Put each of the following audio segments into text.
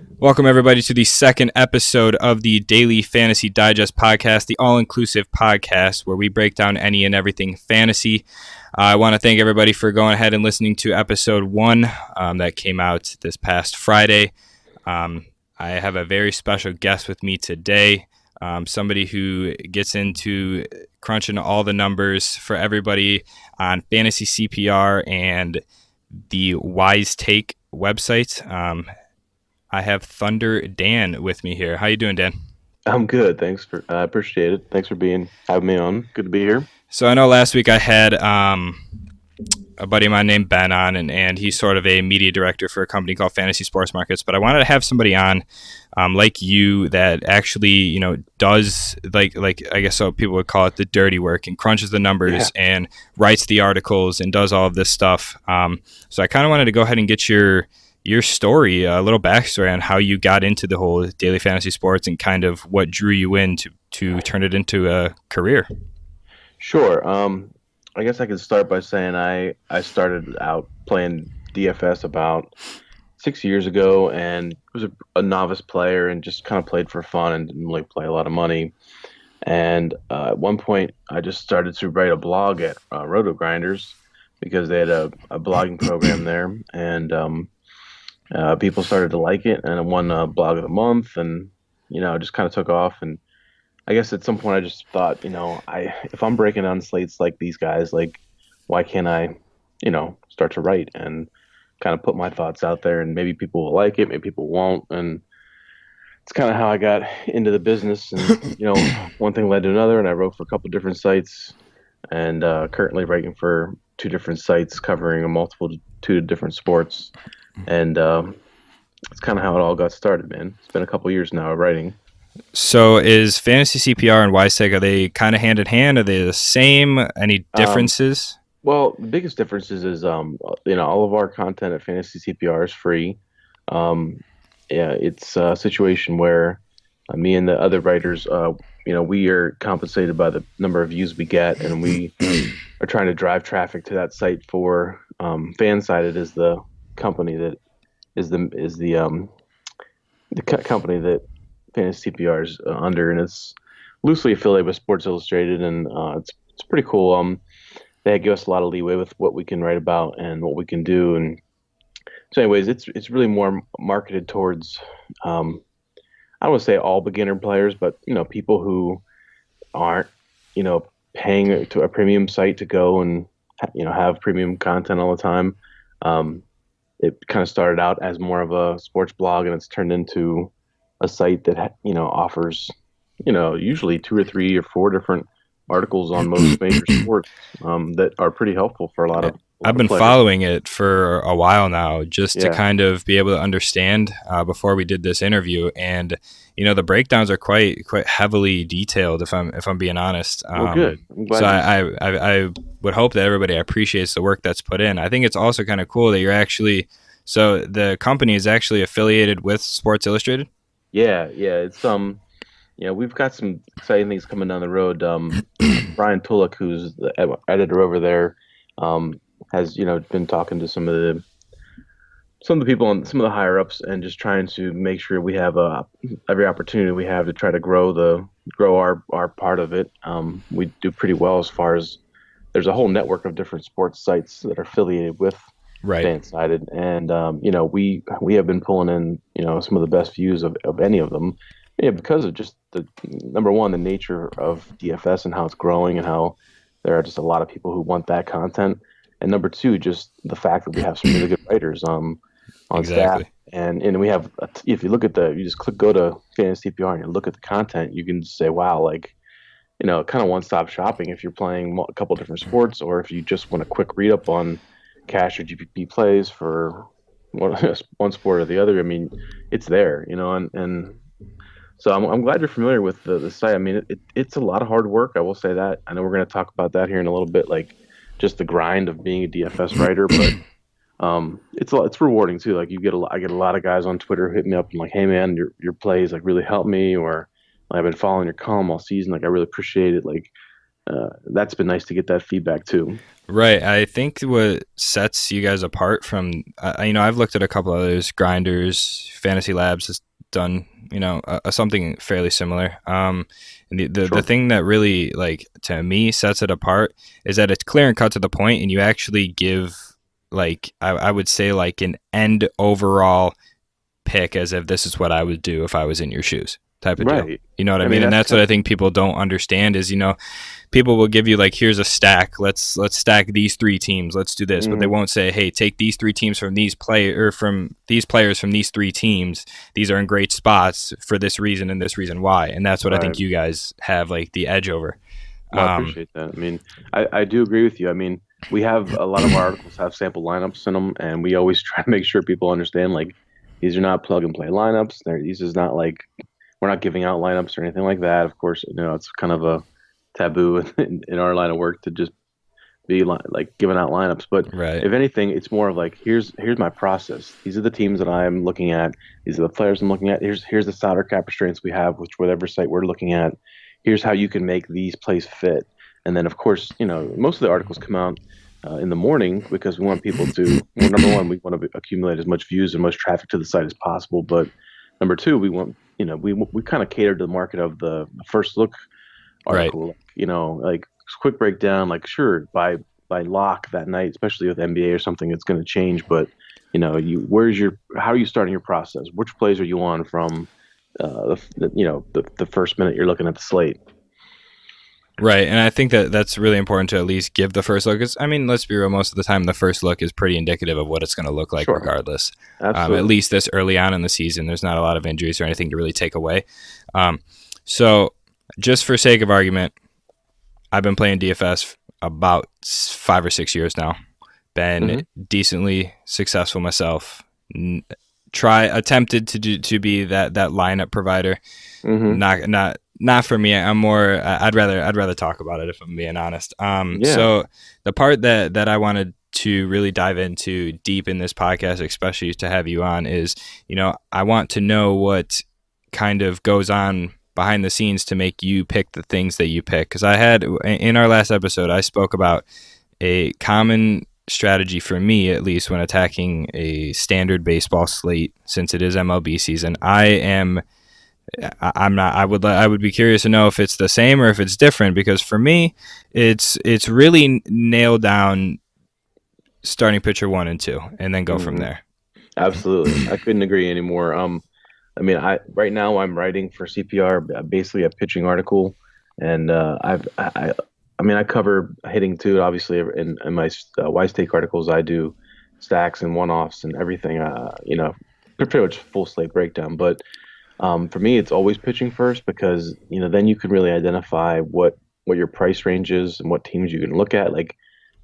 Welcome, everybody, to the second episode of the Daily Fantasy Digest podcast, the all-inclusive podcast where we break down any and everything fantasy. I want to thank everybody for going ahead and listening to episode 1 that came out this past Friday. I have a very special guest with me today, somebody who gets into crunching all the numbers for everybody on Fantasy CPR and the Wise Take website. I have Thunder Dan with me here. How you doing, Dan? I'm good. I appreciate it. Thanks for having me on. Good to be here. So I know last week I had a buddy of mine named Ben on, and he's sort of a media director for a company called Fantasy Sports Markets. But I wanted to have somebody on like you that actually, does like I guess so people would call it the dirty work and crunches the numbers and writes the articles and does all of this stuff. So I kind of wanted to go ahead and get your story, a little backstory on how you got into the whole daily fantasy sports and kind of what drew you in to turn it into a career. Sure. I guess I could start by saying I started out playing DFS about 6 years ago and was a novice player and just kind of played for fun and didn't really play a lot of money. And at one point, I just started to write a blog at Roto Grinders because they had a blogging program there, and people started to like it, and I won blog of the month, and it just kind of took off. And I guess at some point I just thought, if I'm breaking down slates like these guys, like why can't I, start to write and kind of put my thoughts out there, and maybe people will like it, maybe people won't, and it's kind of how I got into the business. And one thing led to another, and I wrote for a couple different sites, and currently writing for 2 different sites covering a multitude of different sports. And it's kind of how it all got started, man. It's been a couple years now of writing. So is Fantasy CPR and WiseTech, are they kind of hand in hand? Are they the same? Any differences? Well, the biggest differences is, all of our content at Fantasy CPR is free. It's a situation where me and the other writers, we are compensated by the number of views we get, and we are trying to drive traffic to that site for Fansided is the company that is the company that Fantasy CPR is under, and it's loosely affiliated with Sports Illustrated, and it's pretty cool. They give us a lot of leeway with what we can write about and what we can do, and so anyways, it's really more marketed towards I don't want to say all beginner players, but people who aren't paying to a premium site to go and have premium content all the time. It kind of started out as more of a sports blog, and it's turned into a site that offers usually 2 or 3 or 4 different articles on most major sports that are pretty helpful for a lot of. I've been following it for a while now, just to kind of be able to understand before we did this interview, and the breakdowns are quite heavily detailed. If I'm being honest, well, good. So I would hope that everybody appreciates the work that's put in. I think it's also kind of cool that you're actually, so the company is actually affiliated with Sports Illustrated. Yeah, it's we've got some exciting things coming down the road. Brian Tulloch, who's the editor over there, has been talking to some of the people and some of the higher ups, and just trying to make sure we have every opportunity we have to try to grow our part of it. We do pretty well as far as there's a whole network of different sports sites that are affiliated with Fansided, and we have been pulling in some of the best views of any of them. Yeah, because of just the number one, the nature of DFS and how it's growing, and how there are just a lot of people who want that content. And number 2, just the fact that we have some really good writers on staff. And we have, if you look at you just go to Fantasy CPR and you look at the content, you can say, wow, like, kind of one-stop shopping if you're playing a couple different sports, or if you just want a quick read-up on cash or GPP plays for one sport or the other. I mean, it's there, and so I'm glad you're familiar with the site. I mean, it's a lot of hard work. I will say that. I know we're going to talk about that here in a little bit, like just the grind of being a DFS writer, but it's rewarding too. Like I get a lot of guys on Twitter who hit me up and like, hey man, your plays like really helped me, or I've been following your column all season. Like I really appreciate it. Like that's been nice to get that feedback too. Right. I think what sets you guys apart from, I've looked at a couple others, Grinders, Fantasy Labs has done, something fairly similar. And the Sure. thing that really, like, to me sets it apart is that it's clear and cut to the point, and you actually give, like, I would say, like, an end overall pick as if this is what I would do if I was in your shoes type of deal. Right. You know what I I mean? mean, And that's that's what I think people don't understand is, people will give you like, here's a stack. Let's stack these three teams. Let's do this. But they Mhm. won't say, hey, take these three teams from these from these players from these three teams. These are in great spots for this reason and this reason why. And that's what I think Right. you guys have like the edge over. Well, I appreciate that. I mean, I do agree with you. I mean, we have a lot of our articles have sample lineups in them, and we always try to make sure people understand like these are not plug and play lineups. These is not like we're not giving out lineups or anything like that. Of course, it's kind of a taboo in our line of work to just be like giving out lineups. But Right. if anything, it's more of like here's my process. These are the teams that I'm looking at. These are the players I'm looking at. Here's the salary cap restraints we have, which whatever site we're looking at. Here's how you can make these plays fit. And then of course, most of the articles come out in the morning because we want people to. Well, number one, we want to accumulate as much views and much traffic to the site as possible. But number two, we want we kind of cater to the market of the first look Right. article. Like quick breakdown. Like sure, by lock that night, especially with NBA or something, it's going to change. But how are you starting your process? Which plays are you on from the first minute you're looking at the slate? Right. And I think that that's really important to at least give the first look. 'Cause, I mean, let's be real, most of the time the first look is pretty indicative of what it's going to look like Sure, regardless. At absolutely. least this early on in the season, there's not a lot of injuries or anything to really take away. So just for sake of argument, I've been playing DFS about 5 or 6 years now. Been decently successful myself. Attempted to be that lineup provider. Hmm. Not for me. I'm more. I'd rather talk about it if I'm being honest. Yeah, So the part that I wanted to really dive into deep in this podcast, especially to have you on, is I want to know what kind of goes on behind the scenes to make you pick the things that you pick. Because I had in our last episode, I spoke about a common strategy for me, at least when attacking a standard baseball slate, since it is MLB season. I'm not. I would be curious to know if it's the same or if it's different, because for me, it's really nailed down starting pitcher 1 and 2, and then go from hmm there. absolutely. I couldn't agree anymore. I mean, I right now I'm writing for CPR, basically a pitching article, and I mean, I cover hitting too. Obviously, in my Wise Take articles, I do stacks and one-offs and everything. Pretty much full slate breakdown. But for me, it's always pitching first because then you can really identify what your price range is and what teams you can look at. Like,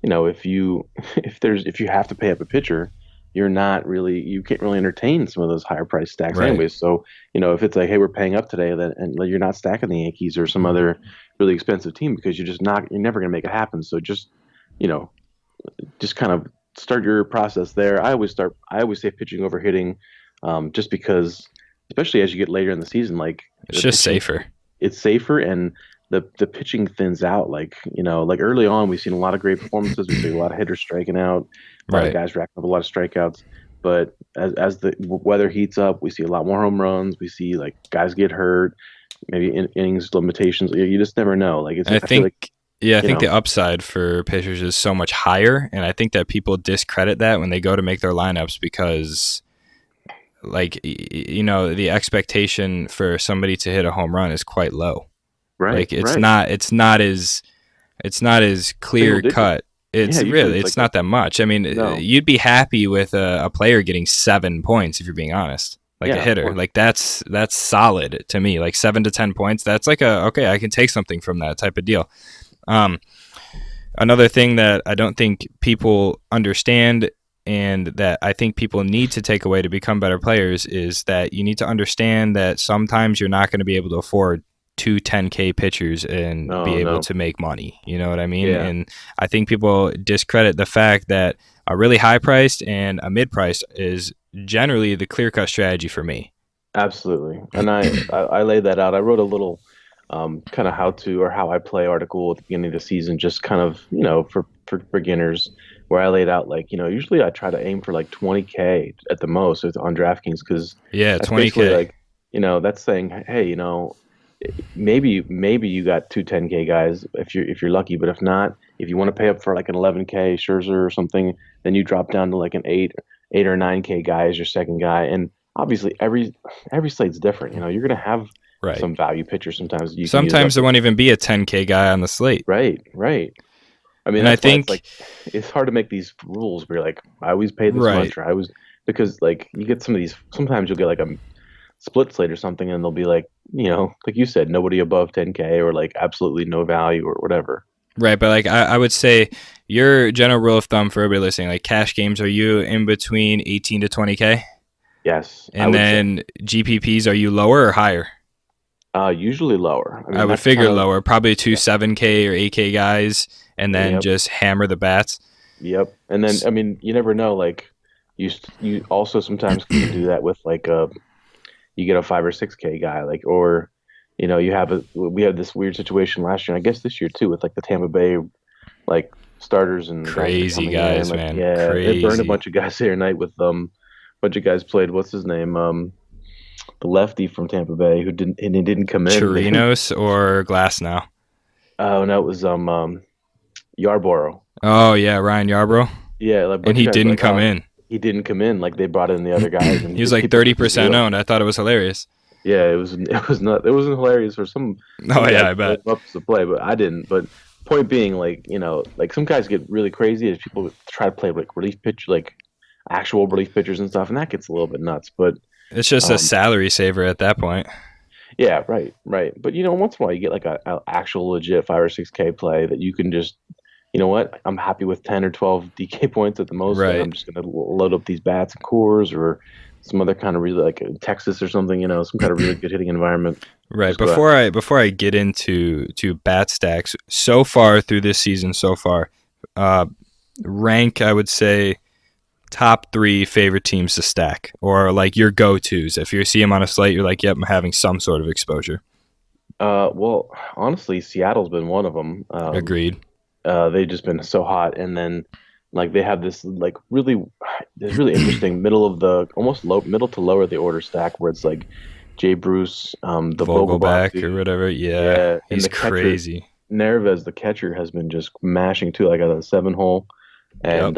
if you if you have to pay up a pitcher, you can't really entertain some of those higher price stacks Right. anyways. So if it's like, hey, we're paying up today, then and you're not stacking the Yankees or some other really expensive team because you're never going to make it happen. So you know just kind of start your process there. I always say pitching over hitting, just because especially as you get later in the season, like It's the just pitching, safer. it's safer and the pitching thins out. Like like early on, we've seen a lot of great performances. We've seen a lot of hitters striking out, a lot of Right. guys racking up a lot of strikeouts. But as the weather heats up, we see a lot more home runs. We see like guys get hurt, maybe innings limitations. You just never know. Like I I feel like think, yeah, I you think know the upside for pitchers is so much higher, and I think that people discredit that when they go to make their lineups because, like, the expectation for somebody to hit a home run is quite low. right, Like, it's right, not as single clear digit. cut. Yeah, It's usually really, it's it's like not that much. I mean, no, you'd be happy with a player getting 7 points if you're being honest. Like a yeah, of hitter, course. like that's solid to me. Like 7 to 10 points, that's like okay, I can take something from that type of deal. Um, Another thing that I don't think people understand and that I think people need to take away to become better players is that you need to understand that sometimes you're not going to be able to afford two 10K pitchers and be Oh able no, to make money. You know what I mean? yeah. And I think people discredit the fact that a really high priced and a mid priced is generally the clear cut strategy for me. Absolutely, and I laid that out. I wrote a little kind of how I play article at the beginning of the season, just kind of, for beginners, where I laid out like, usually I try to aim for like 20K at the most on DraftKings, because Yeah, that's basically 20K. like, that's saying, hey, maybe you got two 10K guys if you're lucky, but if not, if you want to pay up for like an 11K Scherzer or something, then you drop down to like an 8 or 9K guy as your second guy. And obviously every slate's different. You're gonna have Right. some value pitchers sometimes you can use Sometimes up. there won't even be a 10K guy on the slate. Right, right. I mean, And I that's why it's think, like it's hard to make these rules where you're like, I always pay this right. much, or I was because like you get some of these. Sometimes you'll get like a split slate or something, and they'll be like, like you said, nobody above 10K or like absolutely no value or whatever. Right, but like I would say your general rule of thumb for everybody listening, like cash games, are you in between 18 to 20K? Yes, I And would say. then GPPs, are you lower or higher? Usually lower. I I mean, would that's figure kind of lower, probably two yeah, 7K or 8K guys, and then yep, just hammer the bats. yep. And then I mean, you never know. Like you also sometimes can do that with like you get a 5 or 6K guy, like, or we had this weird situation last year, and I guess this year too, with like the Tampa Bay like starters and guys that are Crazy coming in. guys, Like, man. yeah, it burned a Crazy. bunch of guys the other night with bunch of guys played. What's his name? The lefty from Tampa Bay who didn't come in. Chirinos or Glass now? Oh no, it was Yarborough. Oh, yeah, Ryan Yarbrough. Yeah, like a And bunch of he guys were didn't like, come oh, in. he didn't come in. Like they brought in the other guys, and He was like people were 30% just. owned. I thought it was hilarious. Yeah, it wasn't hilarious for some Oh, yeah, guys I to live bet. up to the play, but I didn't. But point being, like, like some guys get really crazy as people try to play like actual relief pitchers and stuff, and that gets a little bit nuts. But It's just a um, salary saver at that point. yeah, right, right. But once in a while you get like a actual legit 5 or 6K play that you can just, what, I'm happy with 10 or 12 DK points at the most, and Right. I'm just gonna load up these bats and cores or some other kind of really like Texas or something, some kind of really good hitting environment. Right. Just go after. Before I get into bat stacks, so far through this season, uh, rank, I would say, top three favorite teams to stack, or like your go tos. If you see them on a slate, you're like, yep, I'm having some sort of exposure. Well, honestly, Seattle's been one of them. Agreed. They've just been so hot, and then like they have this really interesting middle to lower the order stack where it's like Jay Bruce, the Vogelbach Vogelback or dude, whatever. Yeah, yeah, and he's the catcher crazy. Nervez, the catcher, has been just mashing too, like at a 7 hole, Yep. and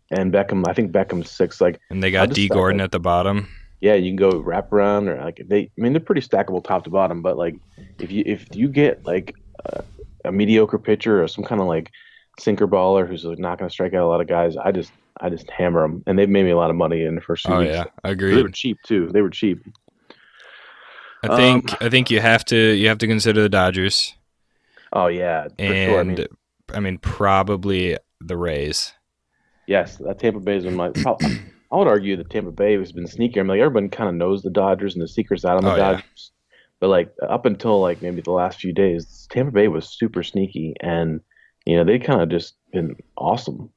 and Beckham, I think Beckham's six. Like And they I'll got just D stack Gordon like at the bottom. yeah, you can go wrap around or like I mean they're pretty stackable top to bottom, but like if you get like a mediocre pitcher or some kind of like sinker baller who's like not going to strike out a lot of guys, I just hammer them, and they've made me a lot of money in the first few Oh weeks. yeah, They were agreed. cheap too. They were cheap. I Um, think I think you have to consider the Dodgers, oh yeah, for sure. I mean, and I mean probably the Rays. yes, that Tampa Bay has been I would argue that Tampa Bay has been sneaky. I mean, like everyone kind of knows the Dodgers and the secret's out on the Oh yeah, Dodgers, but like up until like maybe the last few days, Tampa Bay was super sneaky, and they kind of just been awesome.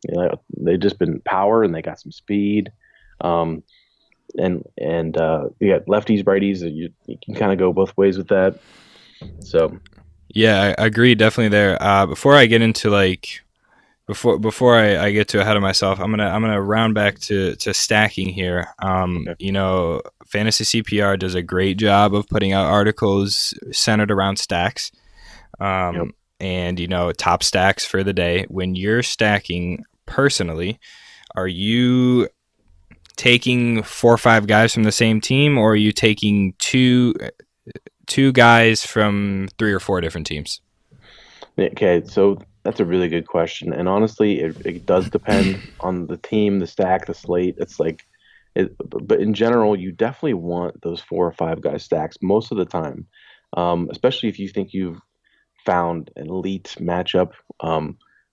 They've just been power, and they got some speed. Um, and you got lefties, righties. You can kind of go both ways with that. So yeah, I agree definitely there. Before I get into like before I get too ahead of myself, I'm gonna round back to stacking here. okay, Fantasy CPR does a great job of putting out articles centered around stacks. yep. And top stacks for the day. When you're stacking personally, are you taking 4 or 5 guys from the same team, or are you taking two guys from 3 or 4 different teams? Okay, so that's a really good question, and honestly, it does depend on the team, the stack, the slate. It's like but in general, you definitely want those 4 or 5 guy stacks most of the time, especially if you think you've found an elite matchup,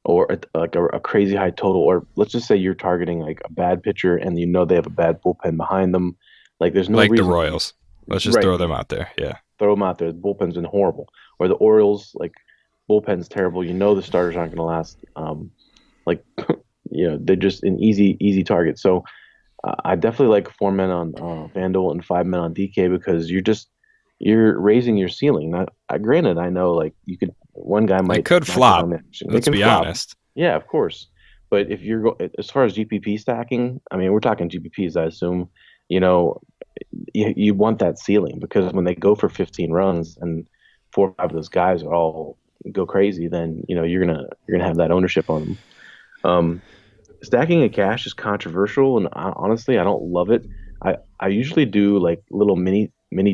or a crazy high total, or let's just say you're targeting like a bad pitcher and they have a bad bullpen behind them. Like there's no Like the reason Royals. Let's just right, throw them out there. Yeah. throw them out there. The bullpen's been horrible, or the Orioles like bullpen's terrible. The starters aren't going to last. Like they're just an easy target. So I definitely like 4 men on FanDuel and 5 men on DK because you're raising your ceiling. Now, granted, I know like you could one guy It might could flop. maximize action. It Let's can be flop. honest. Yeah, of course. But if you're as far as GPP stacking, I mean, we're talking GPPs, I assume. You know, you want that ceiling because when they go for 15 runs and 4 or 5 of those guys are all go crazy, then you're gonna have that ownership on them. Stacking a cash is controversial, and honestly, I don't love it. I usually do like little mini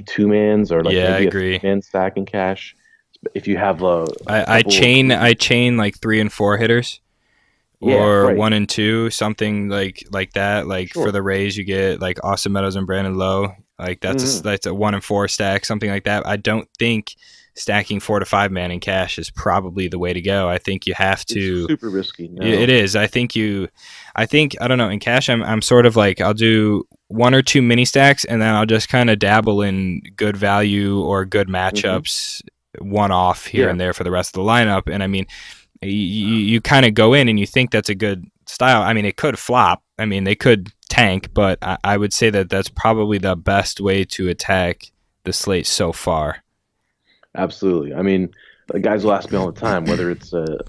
two mans or like Yeah, I maybe a agree. 3 man stacking cash. If you have a I couple, chain like 3 and 4 hitters, yeah, or right, 1 and 2, something like that. Like for sure, the Rays, you get like Austin Meadows and Brandon Lowe. Like hmm that's a 1 and 4 stack, something like that. I don't think stacking 4 to 5 man in cash is probably the way to go. I think you have it's to. super risky. It No, is. I don't know. In cash, I'm sort of like I'll do 1 or 2 mini stacks, and then I'll just kind of dabble in good value or good hmm matchups, one off here yeah, and there for the rest of the lineup. And I mean, you kind of go in and you think that's a good style. I mean, it could flop. I mean, they could tank, but I would say that that's probably the best way to attack the slate so far. absolutely. I mean, the guys will ask me all the time whether it's a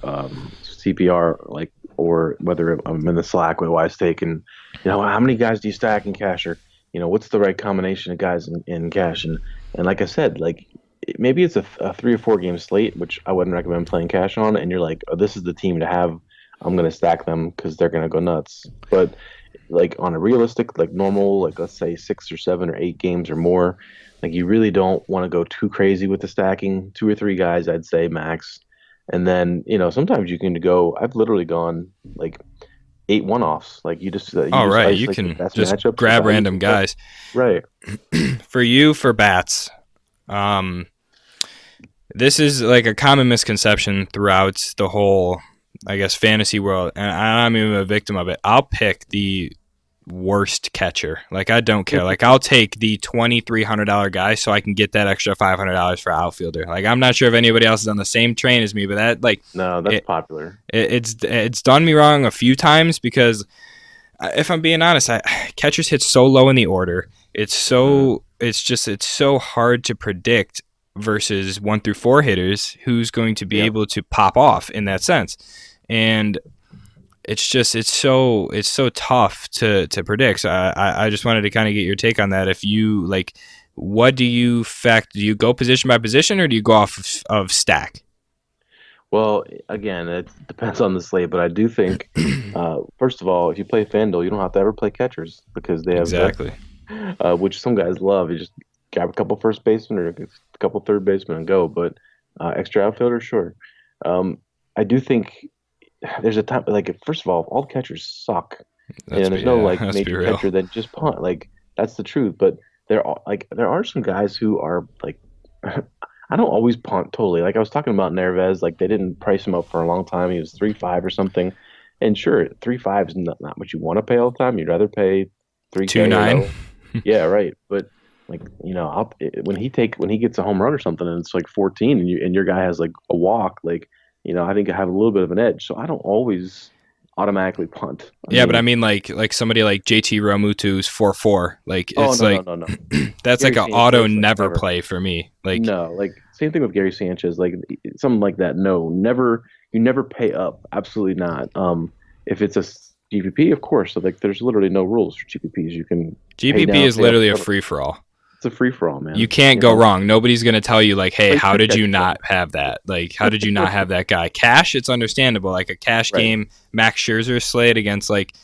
CPR like or whether I'm in the Slack with Wise Take and how many guys do you stack in cash or what's the right combination of guys in cash and like I said like maybe it's a 3 or 4 game slate which I wouldn't recommend playing cash on and you're like oh this is the team to have I'm gonna stack them because they're gonna go nuts but like on a realistic like normal like let's say 6 or 7 or 8 games or more like you really don't want to go too crazy with the stacking 2 or 3 guys I'd say max and then sometimes you can go I've literally gone like 8 one-offs like you All just right, you isolate the can best just matchups the grab values random and stuff guys. right For you, for bats, um, this is like a common misconception throughout the whole, I guess, fantasy world, and I'm even a victim of it. I'll pick the worst catcher. Like I don't care. Like I'll take the $2,300 guy so I can get that extra $500 for outfielder. Like I'm not sure if anybody else is on the same train as me, but that like no that's it, popular it's done me wrong a few times because if I'm being honest, catchers hit so low in the order. hmm It's so hard to predict versus 1 through 4 hitters who's going to be yeah able to pop off in that sense. And it's so tough to predict. So I just wanted to kind of get your take on that. If you like, what do you fact? Do you go position by position or do you go off of stack? well again it depends on the slate but I do think first of all if you play FanDuel you don't have to ever play catchers because they have Exactly. which some guys love. You just grab a couple first basemen or a couple third basemen and go. But extra outfielder, sure. Um, I do think there's a time like first of all the catchers suck, and there's no like Let's be major real. catcher that just punt. Like that's the truth. But there are some guys who are like. I don't always punt totally. Like I was talking about Nervez, like they didn't price him up for a long time. He was 3.5 or something. And sure, 3.5 is not what you want to pay all the time. You'd rather pay Two 3K, nine. yeah, right. But like when he gets a home run or something and it's like 14 and your guy has like a walk, like I think I have a little bit of an edge. So I don't always automatically punt. I Yeah, but I mean, mean like somebody like JT Romutu's 4-4. Like oh it's no no like no no. that's like Gary an auto Sanchez like never never. play for me. Like No, like same thing with Gary Sanchez, like something like that. No, never. You never pay up. Absolutely not. If it's a GPP, of course. So like, there's literally no rules for GPPs. You can pay GPP down, is pay up. literally a free for all. It's a free for all, You man. can't You go know, wrong. Nobody's going to tell you like, "Hey, play how two did you catchers not up. have that? Like, how did you not have that guy?" Cash, it's understandable. Like a cash Right, game, Max Scherzer slate against like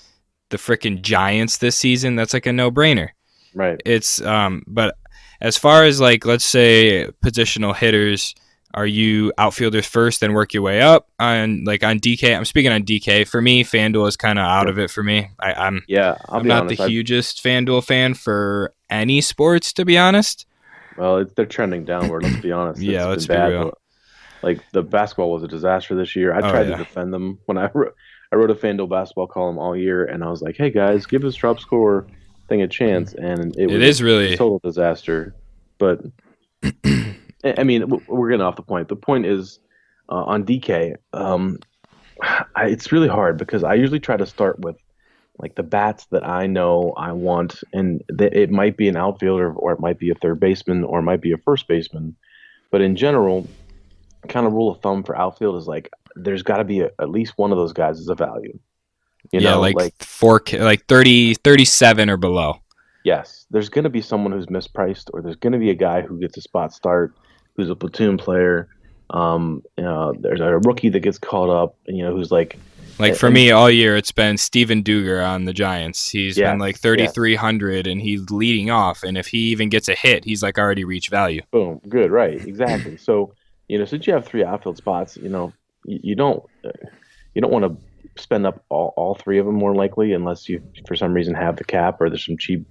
the freaking Giants this season, that's like a no-brainer. right. It's but as far as like let's say positional hitters, are you outfielders first then work your way up on like on DK? I'm speaking on DK. For me, FanDuel is kind of out Yeah, of it for me. yeah. I'll I'm be not the honest. hugest FanDuel fan for any sports to be honest. They're trending downward. Let's be honest. Yeah, It's let's been be bad. real. Like the basketball was a disaster this year. I Oh tried to yeah. defend them when I wrote a FanDuel basketball column all year, and I was like, "Hey guys, give this drop score thing a chance," and it It was a is really total disaster. But I mean, we're getting off the point. The point is on DK. It's really hard because I usually try to start with like the bats that I know I want, and it might be an outfielder, or it might be a third baseman, or it might be a first baseman. But in general, kind of rule of thumb for outfield is like there's got to be at least one of those guys is a value. You Yeah, know, like like 4K, like 30, 37 or below. yes, there's going to be someone who's mispriced, or there's going to be a guy who gets a spot start, who's a platoon player. There's a rookie that gets called up, and who's like, Like for and me, all year it's been Steven Duger on the Giants. He's been like yes, yes, 3,300, and he's leading off. And if he even gets a hit, he's like already reached value. boom, good, right, exactly. So since you have three outfield spots, you don't want to spend up all three of them more likely, unless you for some reason have the cap or there's some cheap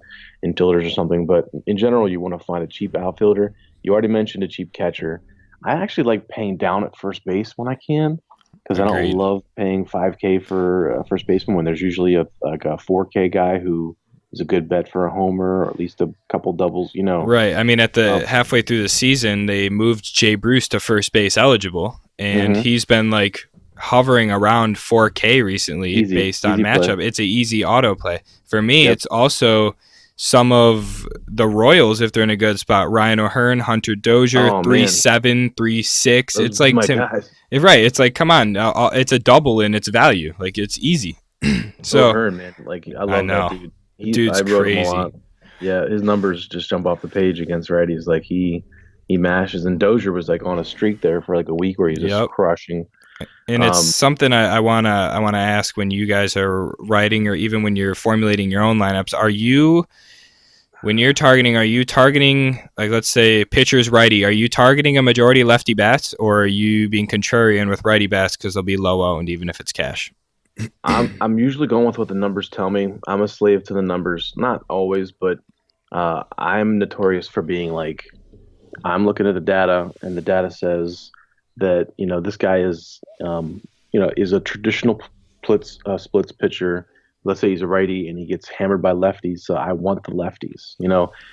infielders or something. But in general, you want to find a cheap outfielder. You already mentioned a cheap catcher. I actually like paying down at first base when I can, because I don't Agreed. love paying 5K for a first baseman when there's usually a 4K guy who is a good bet for a homer, or at least a couple doubles. Right. I mean, at the Um, halfway through the season, they moved Jay Bruce to first base eligible, and mhm. he's been like hovering around 4K recently Easy, based on easy play. matchup. It's an easy auto play. For me, Yep. it's also some of the Royals if they're in a good spot. Ryan O'Hearn, Hunter Dozier, Oh man, 3.7, 3.6. those It's would be like my Tim. guys. Right. It's like, come on, it's a double in its value. Like it's easy. So O'Hearn, man, like I I love that know, dude. I dude's wrote him a crazy. lot. Yeah, his numbers just jump off the page against righties. Like he mashes, and Dozier was like on a streak there for like a week where he's just Yep. crushing. And it's Um, something I wanna ask when you guys are writing or even when you're formulating your own lineups. Are you targeting like let's say pitchers righty? Are you targeting a majority lefty bats, or are you being contrarian with righty bats because they'll be low owned even if it's cash? I'm usually going with what the numbers tell me. I'm a slave to the numbers, not always, but I'm notorious for being like I'm looking at the data, and the data says that this guy is a traditional splits pitcher. Let's say he's a righty and he gets hammered by lefties, so I want the lefties.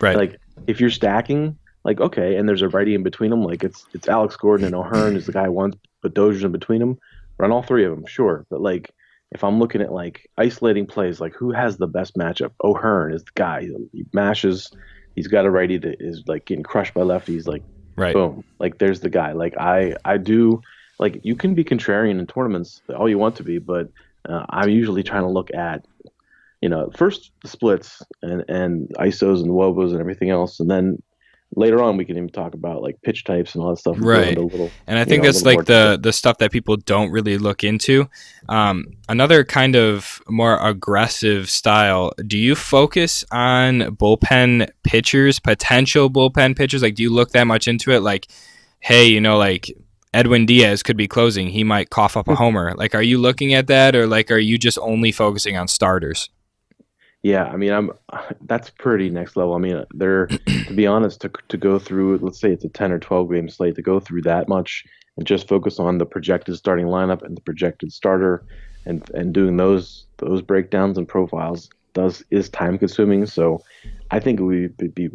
Right. Like if you're stacking, like okay, and there's a righty in between them, like it's Alex Gordon and O'Hearn is the guy I want, but Dozier's in between them. Run all three of them, sure, but like if I'm looking at like isolating plays, like who has the best matchup? O'Hearn is the guy. He mashes. He's got a righty that is like getting crushed by lefties. Like Right. boom, like there's the guy. Like I do. Like you can be contrarian in tournaments all you want to be, but I'm usually trying to look at first the splits and ISOs and wobos and everything else, and then later on we can even talk about like pitch types and all that stuff and go Right. into a little And I think a that's little more like detail. the stuff that people don't really look into. Another kind of more aggressive style. Do you focus on bullpen pitchers, potential bullpen pitchers? Like, do you look that much into it? Like, hey, like Edwin Diaz could be closing. He might cough up a homer. Like, are you looking at that, or like, are you just only focusing on starters? Yeah, I mean, that's pretty next level. I mean, to be honest, to go through, let's say it's a 10 or 12 game slate, to go through that much and just focus on the projected starting lineup and the projected starter, and doing those breakdowns and profiles is time consuming. So I think we would be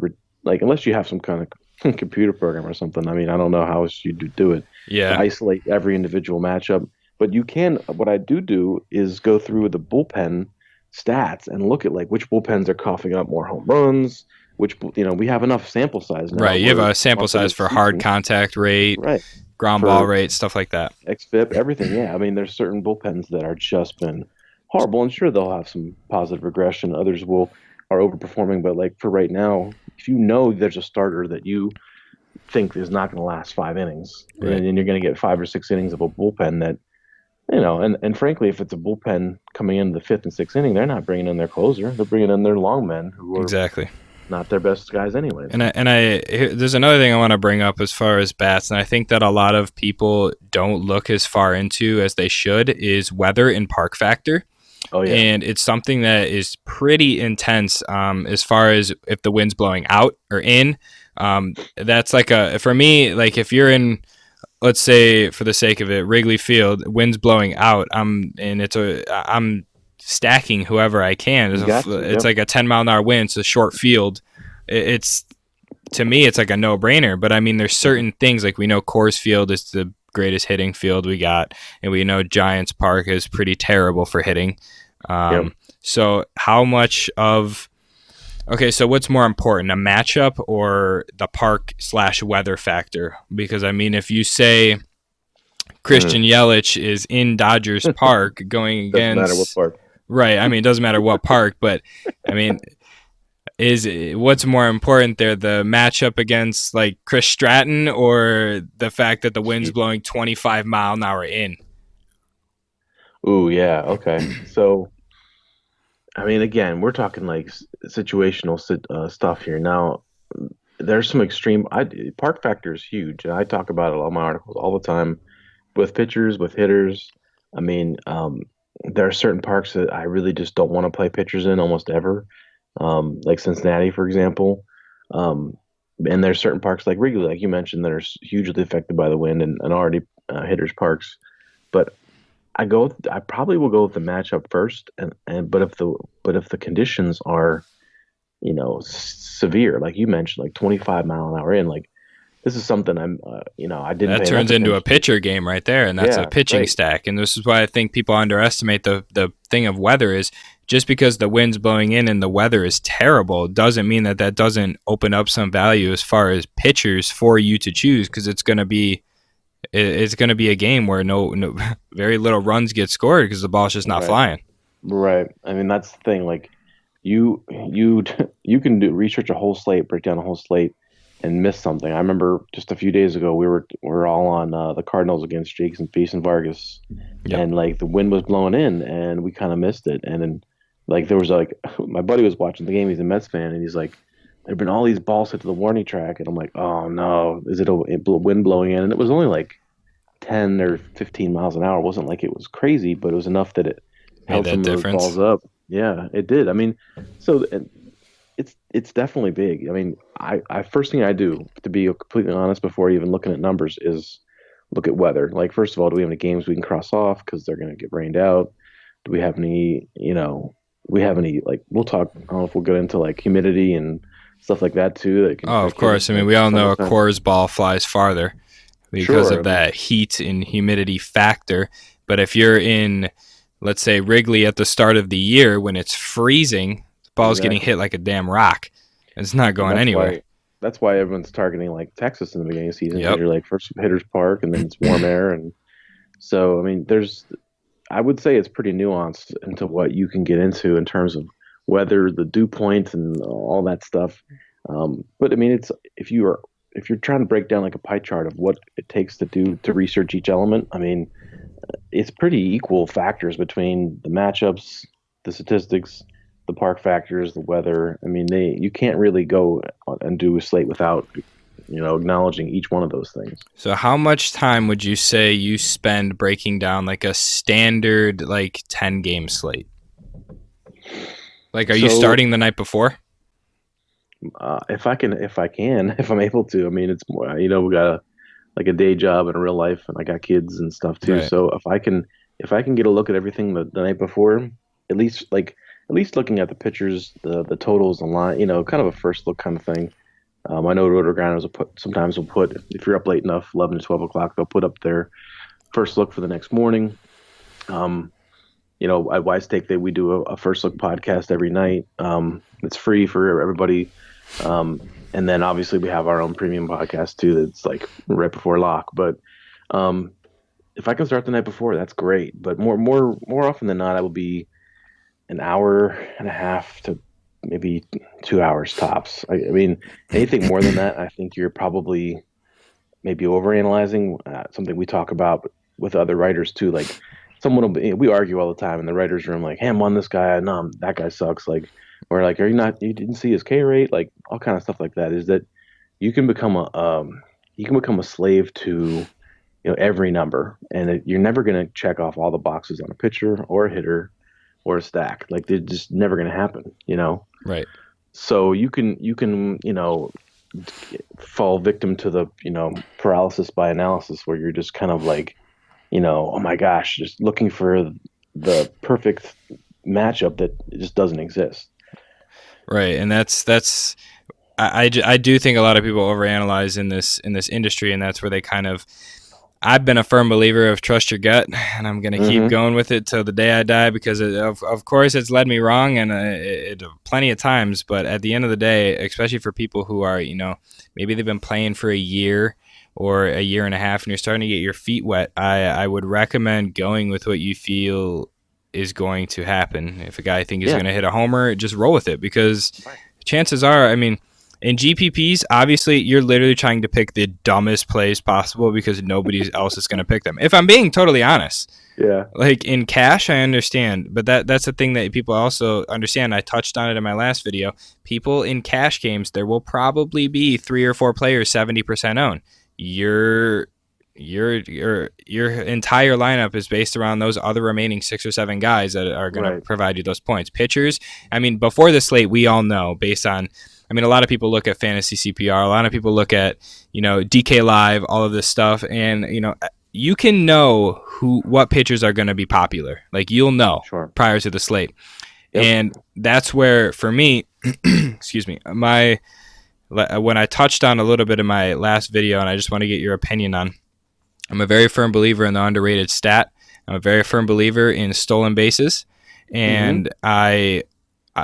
like, unless you have some kind of computer program or something. I mean, I don't know how else you do it to Yeah. isolate every individual matchup, but you can. What I do is go through the bullpen stats and look at like which bullpens are coughing up more home runs, we have enough sample size now Right. You have where a sample once we size get for the hard season, contact rate, right, ground ball for rate, stuff like that. XFIP, everything. Yeah, I mean, there's certain bullpens that are just been horrible, and sure they'll have some positive regression. Others are overperforming, but like for right now, if there's a starter that you think is not going to last 5 innings, Right. and you're going to get 5 or 6 innings of a bullpen that and frankly, if it's a bullpen coming into the fifth and sixth inning, they're not bringing in their closer. They're bringing in their long men who are Exactly. not their best guys anyways. There's another thing I want to bring up as far as bats, and I think that a lot of people don't look as far into as they should, is weather and park factor. Oh yeah, And it's something that is pretty intense as far as if the wind's blowing out or in. That's like for me, like if you're in, let's say for the sake of it, Wrigley Field, wind's blowing out, I'm stacking whoever I can. you got to. It's Yep. like a 10-mile-an-hour wind. It's a short field. It's to me, it's like a no-brainer. But I mean, there's certain things like we know Coors Field is the greatest hitting field we got, and we know Giants Park is pretty terrible for hitting. So how much of okay, so what's more important, a matchup or the park/weather factor? Because I mean, if you say Christian Yelich is in Dodgers Park going Doesn't matter what against, park. right? I mean, it doesn't matter what park, but I mean, is what's more important there, the matchup against like Chris Stratton or the fact that the wind's blowing 25-mile-an-hour in? Ooh, yeah. Okay. So, I mean, again, we're talking like situational stuff here. Now, there's some extreme. Park factor is huge, and I talk about it in all my articles all the time with pitchers, with hitters. I mean, there are certain parks that I really just don't want to play pitchers in almost ever, like Cincinnati, for example. Um, and there's certain parks like Wrigley, like you mentioned, that are hugely affected by the wind and already hitters parks. But I probably will go with the matchup first, and but if the conditions are severe, like you mentioned, like 25-mile-an-hour in, like this is something I didn't That pay enough turns into a attention. pitcher game right there, and that's a Yeah, pitching right, stack. And this is why I think people underestimate the thing of weather is just because the wind's blowing in and the weather is terrible doesn't mean that doesn't open up some value as far as pitchers for you to choose, because it's going to be a game where no very little runs get scored because the ball's just not right, flying. right. I mean, that's the thing. Like you you can do research a whole slate, break down a whole slate, and miss something. I remember just a few days ago we were all on the Cardinals against Jason Peace and Vargas, Yep. and like the wind was blowing in, and we kind of missed it. And then like there was like my buddy was watching the game. He's a Mets fan, and he's like, "There've been all these balls hit to the warning track," and I'm like, "Oh no, is it a wind blowing in?" And it was only like 10 or 15 miles an hour. It wasn't like it was crazy, but it was enough that it Made held that some of those difference. balls up. Yeah, it did. I mean, so it's definitely big. I mean, I first thing I do, to be completely honest, before even looking at numbers, is look at weather. Like, first of all, do we have any games we can cross off because they're going to get rained out? Do we have any, we have any, like, we'll talk, I don't know if we'll get into like humidity and stuff like that too Oh, of that can course. I mean, we affect all know a summertime. Coors ball flies farther because Sure. of I mean, that heat and humidity factor. But if you're in, let's say, Wrigley at the start of the year when it's freezing, the ball's getting exactly. hit like a damn rock. It's not And going anywhere. that's why everyone's targeting like Texas in the beginning of the season because Yep. you're like first hitters park and then it's warm air and so I mean I would say it's pretty nuanced into what you can get into in terms of weather, the dew point, and all that stuff. But I mean, it's if you're trying to break down like a pie chart of what it takes to do to research each element. I mean, it's pretty equal factors between the matchups, the statistics, the park factors, the weather. I mean, they you can't really go and do a slate without acknowledging each one of those things. So how much time would you say you spend breaking down like a standard like 10 game slate? Like, are you So starting the night before? if I'm able to. I mean, it's more, we got like a day job and a real life, and I got kids and stuff too. Right. So if I can get a look at everything the night before, at least looking at the pictures, the totals, the line, kind of a first look kind of thing. I know Roto Grinders sometimes will put if you're up late enough, 11 to 12 o'clock, they'll put up their first look for the next morning. Um, at Wise Take we do a first look podcast every night. It's free for everybody. And then obviously we have our own premium podcast too. That's like right before lock. But um, if I can start the night before, that's great. But more often than not, I will be an hour and a half to maybe 2 hours tops. I mean, anything more than that, I think you're probably maybe overanalyzing. Something we talk about with other writers too. Like someone will we argue all the time in the writers' room. Like, hey, I'm on this guy. No, that guy sucks. Like, or like, are you not? You didn't see his K rate? Like, all kind of stuff like that. Is that you can become a slave to every number, and you're never going to check off all the boxes on a pitcher or a hitter or a stack. Like, they're just never going to happen. Right. So you can fall victim to the paralysis by analysis where you're just kind of like oh my gosh, just looking for the perfect matchup that just doesn't exist. Right. And that's I do think a lot of people overanalyze in this industry, and that's where they kind of I've been a firm believer of trust your gut, and I'm going to keep going with it till the day I die because, of course, it's led me wrong and it plenty of times. But at the end of the day, especially for people who are, maybe they've been playing for a year or a year and a half and you're starting to get your feet wet, I would recommend going with what you feel is going to happen. If a guy thinks he's going to hit a homer, just roll with it because chances are, in GPPs, obviously, you're literally trying to pick the dumbest plays possible because nobody else is going to pick them. If I'm being totally honest. Yeah. Like in cash, I understand. But that's the thing that people also understand. I touched on it in my last video. People in cash games, there will probably be 3 or 4 players 70% owned. Your entire lineup is based around those other remaining 6 or 7 guys that are going to provide you those points. Pitchers, before the slate, we all know based on a lot of people look at fantasy CPR. A lot of people look at, DK Live, all of this stuff. And, you can know what pitchers are going to be popular. Like, you'll know prior to the slate. Yep. And that's where, for me, excuse me, when I touched on a little bit in my last video, and I just want to get your opinion on, I'm a very firm believer in the underrated stat. I'm a very firm believer in stolen bases. And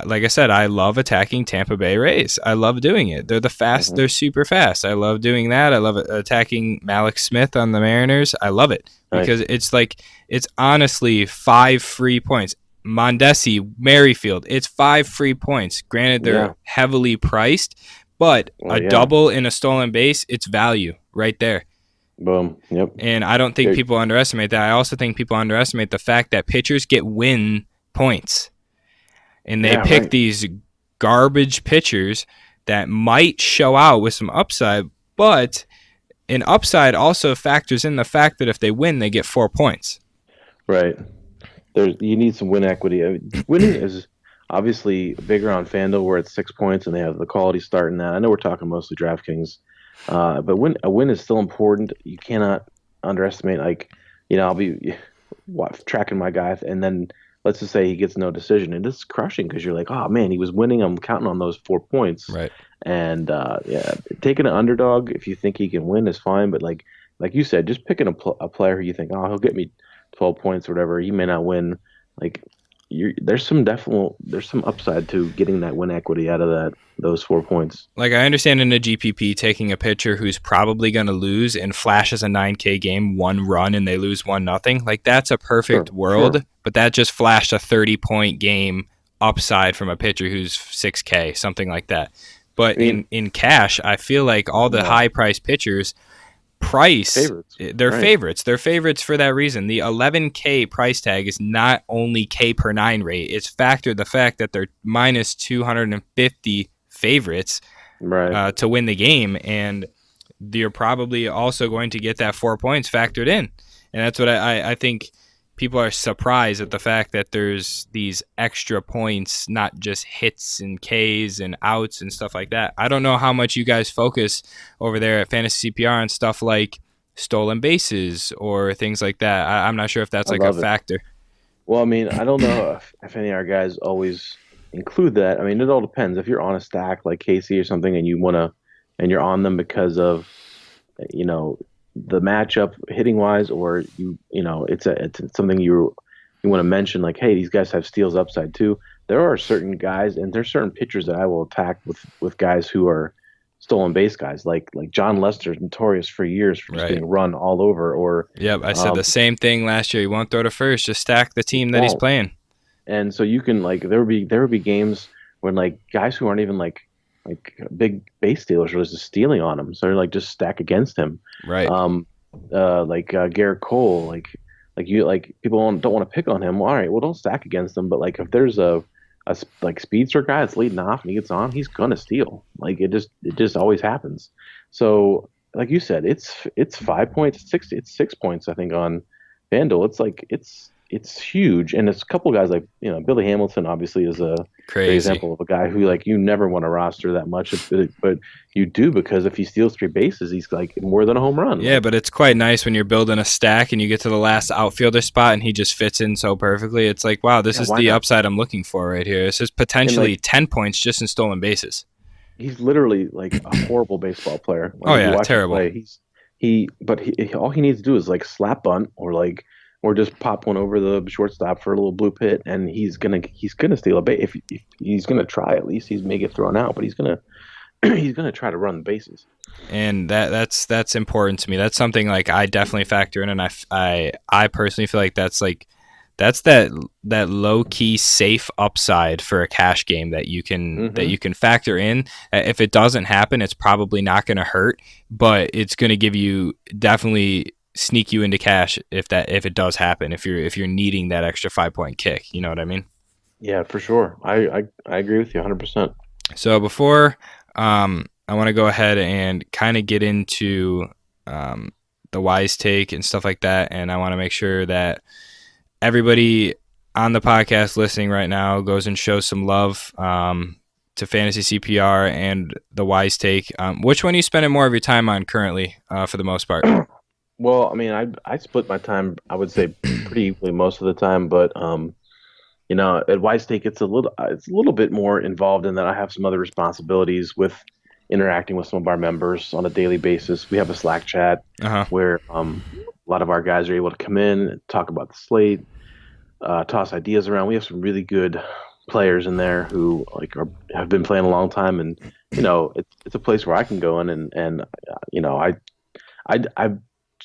like I said, I love attacking Tampa Bay Rays. I love doing it. They're they're super fast. I love doing that. I love attacking Malik Smith on the Mariners. I love it because it's honestly 5 free points. Mondesi, Merrifield, it's 5 free points. Granted, they're heavily priced, but double in a stolen base, it's value right there. Boom. Yep. And I don't think people underestimate that. I also think people underestimate the fact that pitchers get win points. And they pick these garbage pitchers that might show out with some upside, but an upside also factors in the fact that if they win, they get 4 points. Right. You need some win equity. Winning is obviously bigger on FanDuel where it's 6 points and they have the quality start in that. I know we're talking mostly DraftKings, but a win is still important. You cannot underestimate. I'll be tracking my guy and then let's just say he gets no decision, and it's crushing because you're like, oh man, he was winning. I'm counting on those 4 points. Right. And taking an underdog if you think he can win is fine, but like you said, just picking a player who you think, oh, he'll get me 12 points or whatever. He may not win. There's some upside to getting that win equity out of those 4 points. Like I understand in a GPP taking a pitcher who's probably going to lose and flashes a 9K game, 1 run and they lose 1-0. Like that's a perfect world, but that just flashed a 30-point game upside from a pitcher who's 6K, something like that. But in cash, I feel like all the high-priced pitchers favorites. They're favorites for that reason. The 11K price tag is not only K per 9 rate. It's factored the fact that they're minus 250 favorites to win the game, and you're probably also going to get that 4 points factored in. And that's what I think people are surprised at the fact that there's these extra points, not just hits and Ks and outs and stuff like that. I don't know how much you guys focus over there at Fantasy CPR on stuff like stolen bases or things like that. I'm not sure if that's like a factor. Well, I don't know if any of our guys always include that. It all depends. If you're on a stack like Casey or something and and you're on them because of, the matchup hitting wise, or it's something you want to mention, like, hey, these guys have steals upside too. There are certain guys and there's certain pitchers that I will attack with guys who are stolen base guys, like John Lester, notorious for years for just being run all over. Or I said the same thing last year. He won't throw to first, just stack the team that he's playing. And so you can there would be games when guys who aren't even like big base stealers are just stealing on him, so they're just stack against him. Right. Garrett Cole, people don't want to pick on him. Well, all right, well, don't stack against him. But if there's a speedster guy that's leading off and he gets on, he's gonna steal. It just always happens. So like you said, it's 5 points, it's 6 points I think on FanDuel. It's huge, and it's a couple guys Billy Hamilton obviously is a great example of a guy who you never want to roster that much, but you do because if he steals 3 bases, he's more than a home run. Yeah, but it's quite nice when you're building a stack and you get to the last outfielder spot and he just fits in so perfectly. It's like, wow, this is the upside I'm looking for right here. This is potentially 10 points just in stolen bases. He's literally a horrible baseball player. Terrible. All he needs to do is like slap bunt or just pop one over the shortstop for a little blue pit, and he's gonna steal a base. If he's gonna try, at least he's may get thrown out, but he's gonna he's gonna try to run the bases. And that's important to me. That's something like I definitely factor in, and I personally feel like that's that low key safe upside for a cash game that you can factor in. If it doesn't happen, it's probably not going to hurt, but it's going to give you definitely sneak you into cash if it does happen. If you're needing that extra 5 point kick, you know what I mean? Yeah, for sure. I agree with you 100%. So before I want to go ahead and kind of get into the wise take and stuff like that, and I want to make sure that everybody on the podcast listening right now goes and shows some love to Fantasy CPR and the wise take. Which one are you spending more of your time on currently, for the most part? Well, I mean, I split my time, I would say, pretty equally most of the time, but at Wise Take, it's a little bit more involved in that I have some other responsibilities with interacting with some of our members on a daily basis. We have a Slack chat where a lot of our guys are able to come in, talk about the slate, toss ideas around. We have some really good players in there who have been playing a long time, and it's a place where I can go in and I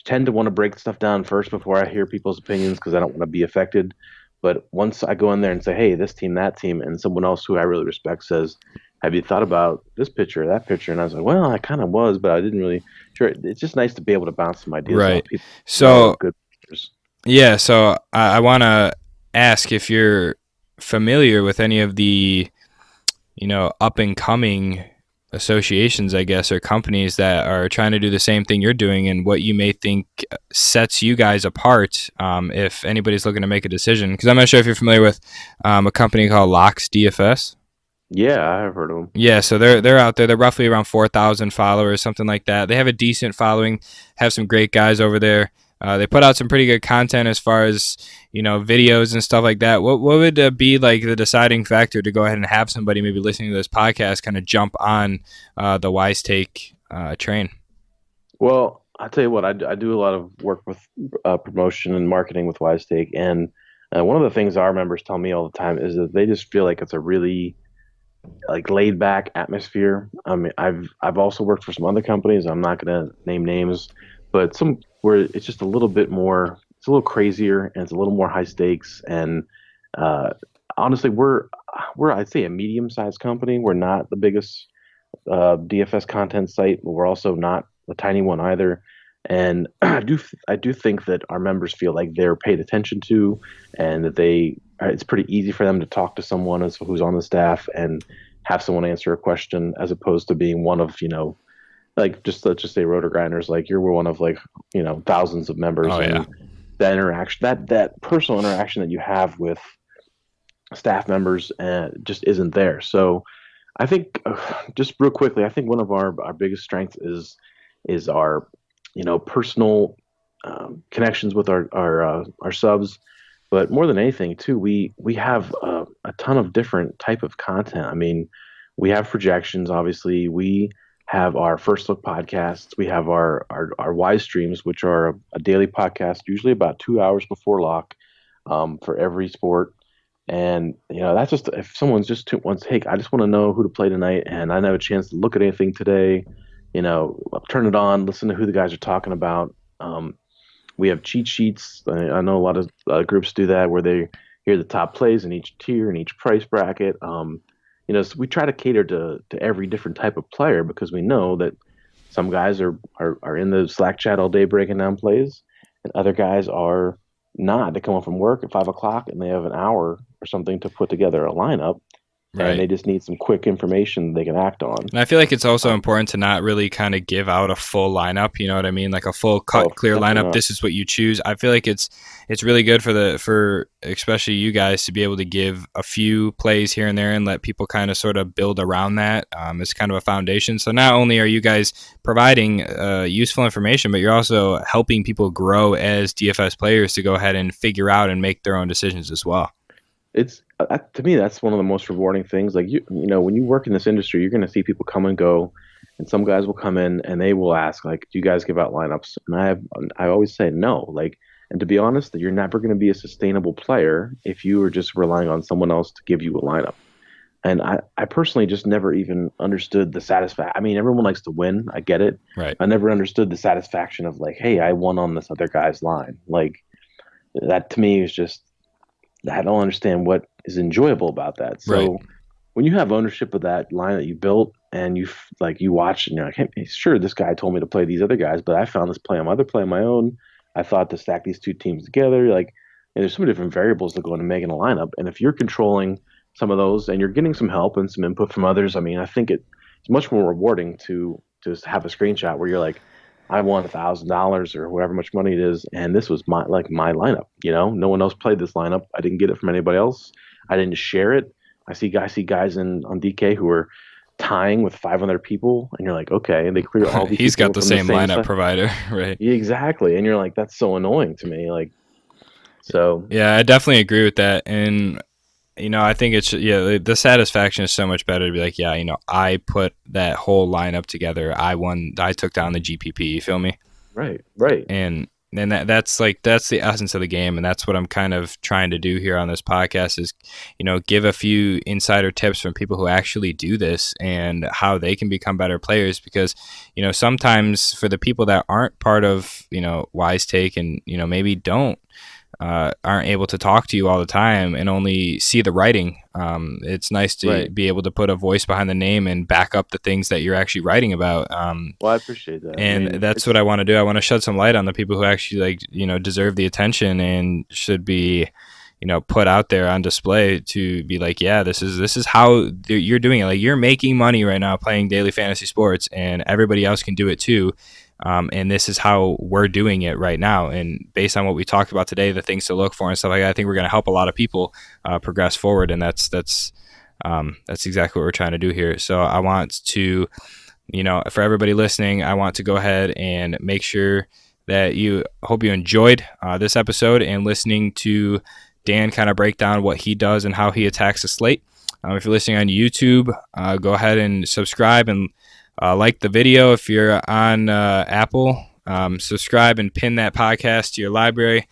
tend to want to break stuff down first before I hear people's opinions because I don't want to be affected. But once I go in there and say, hey, this team, that team, and someone else who I really respect says, have you thought about this pitcher, that pitcher? And I was like, well, I kind of was, but I didn't really. Sure, it's just nice to be able to bounce some ideas off people. So good pitchers. Yeah, so I want to ask if you're familiar with any of the, up and coming associations, I guess, or companies that are trying to do the same thing you're doing, and what you may think sets you guys apart, if anybody's looking to make a decision. Because I'm not sure if you're familiar with a company called Locks DFS. Yeah, I have heard of them. Yeah, so they're out there. They're roughly around 4,000 followers, something like that. They have a decent following, have some great guys over there. They put out some pretty good content as far as, videos and stuff like that. What would be like the deciding factor to go ahead and have somebody maybe listening to this podcast kind of jump on the Wise Take train? Well, I'll tell you what, I do a lot of work with promotion and marketing with Wise Take, and one of the things our members tell me all the time is that they just feel like it's a really laid back atmosphere. I mean, I've also worked for some other companies. I'm not going to name names, but some where it's just a little bit more, it's a little crazier and it's a little more high stakes. And honestly, we're I'd say a medium sized company. We're not the biggest DFS content site, but we're also not a tiny one either. And I do think that our members feel like they're paid attention to, and that it's pretty easy for them to talk to someone who's on the staff and have someone answer a question, as opposed to being one of let's just say Roto Grinders, you're one of thousands of members. Oh, yeah. That interaction, that personal interaction that you have with staff members, just isn't there. So I think, just real quickly, I think one of our biggest strengths is our personal connections with our subs, but more than anything too, we have a ton of different type of content. I mean, we have projections, obviously. We have our First Look podcasts. We have our Wise streams, which are a daily podcast, usually about 2 hours before lock, for every sport. And that's just if someone's just wants, hey, I just want to know who to play tonight, and I don't have a chance to look at anything today. Turn it on, listen to who the guys are talking about. We have cheat sheets. I know a lot of groups do that, where they hear the top plays in each tier and each price bracket. So we try to cater to every different type of player, because we know that some guys are in the Slack chat all day breaking down plays, and other guys are not. They come home from work at 5 o'clock and they have an hour or something to put together a lineup. Right. And they just need some quick information they can act on. And I feel like it's also important to not really kind of give out a full lineup. You know what I mean? Like a full cut, clear lineup. Not. This is what you choose. I feel like it's really good for especially you guys to be able to give a few plays here and there and let people kind of sort of build around that. It's kind of a foundation. So not only are you guys providing useful information, but you're also helping people grow as DFS players to go ahead and figure out and make their own decisions as well. It's to me, that's one of the most rewarding things. When you work in this industry, you're going to see people come and go, and some guys will come in and they will ask like, "Do you guys give out lineups?" And I always say no. Like, and to be honest, that you're never going to be a sustainable player if you are just relying on someone else to give you a lineup. And I personally just never even understood the satisfaction. I mean, everyone likes to win. I get it. Right. I never understood the satisfaction of like, hey, I won on this other guy's line. Like that to me is just, I don't understand what is enjoyable about that. So Right. when you have ownership of that line that you built and you watch and you're like, hey, sure, this guy told me to play these other guys, but I found this play on my own. I thought to stack these two teams together. Like, and there's so many different variables that go into making a lineup. And if you're controlling some of those and you're getting some help and some input from others, I mean, I think it's much more rewarding to just have a screenshot where you're like, I won $1,000 or however much money it is, and this was my lineup. You know, no one else played this lineup. I didn't get it from anybody else. I didn't share it. I see guys on DK who are tying with 500 people, and you're like, okay, and they clear all these. He's got the same lineup side. provider, right? Yeah, exactly, and you're like, that's so annoying to me. Like, so yeah, I definitely agree with that, and I think it's the satisfaction is so much better to be like, I put that whole lineup together. I won. I took down the GPP. You feel me? Right. And that's the essence of the game, and that's what I'm kind of trying to do here on this podcast is, give a few insider tips from people who actually do this and how they can become better players. Because, sometimes for the people that aren't part of, Wise Take and, maybe aren't able to talk to you all the time and only see the writing. It's nice to be able to put a voice behind the name and back up the things that you're actually writing about. Well, I appreciate that. And that's what I want to do. I want to shed some light on the people who actually deserve the attention and should be, put out there on display to be like, yeah, this is how you're doing it. Like, you're making money right now playing daily fantasy sports, and everybody else can do it too. And this is how we're doing it right now. And based on what we talked about today, the things to look for and stuff like that, I think we're going to help a lot of people progress forward. And that's exactly what we're trying to do here. So I want to, for everybody listening, I want to go ahead and make sure that hope you enjoyed this episode and listening to Dan kind of break down what he does and how he attacks the slate. If you're listening on YouTube, go ahead and subscribe and like the video. If you're on Apple, subscribe and pin that podcast to your library.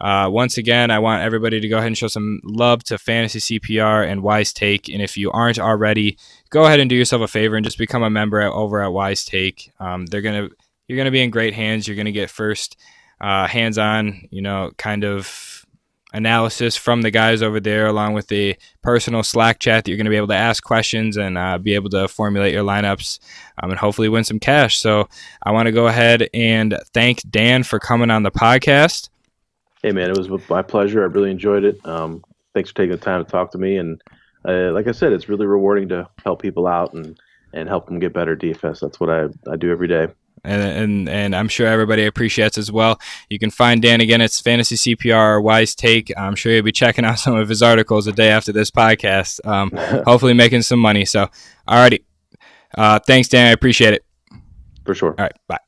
Once again, I want everybody to go ahead and show some love to Fantasy CPR and Wise Take. And if you aren't already, go ahead and do yourself a favor and just become a member over at Wise Take. You're gonna be in great hands. You're gonna get first hands-on, kind of analysis from the guys over there, along with the personal Slack chat that you're going to be able to ask questions and be able to formulate your lineups and hopefully win some cash. So I want to go ahead and thank Dan for coming on the podcast. Hey, man, it was my pleasure. I really enjoyed it. Thanks for taking the time to talk to me. And like I said, it's really rewarding to help people out and help them get better DFS. That's what I do every day. And I'm sure everybody appreciates as well. You can find Dan again. It's Fantasy CPR Wise Take. I'm sure you'll be checking out some of his articles the day after this podcast. Hopefully making some money. So, alrighty. Thanks, Dan. I appreciate it. For sure. All right. Bye.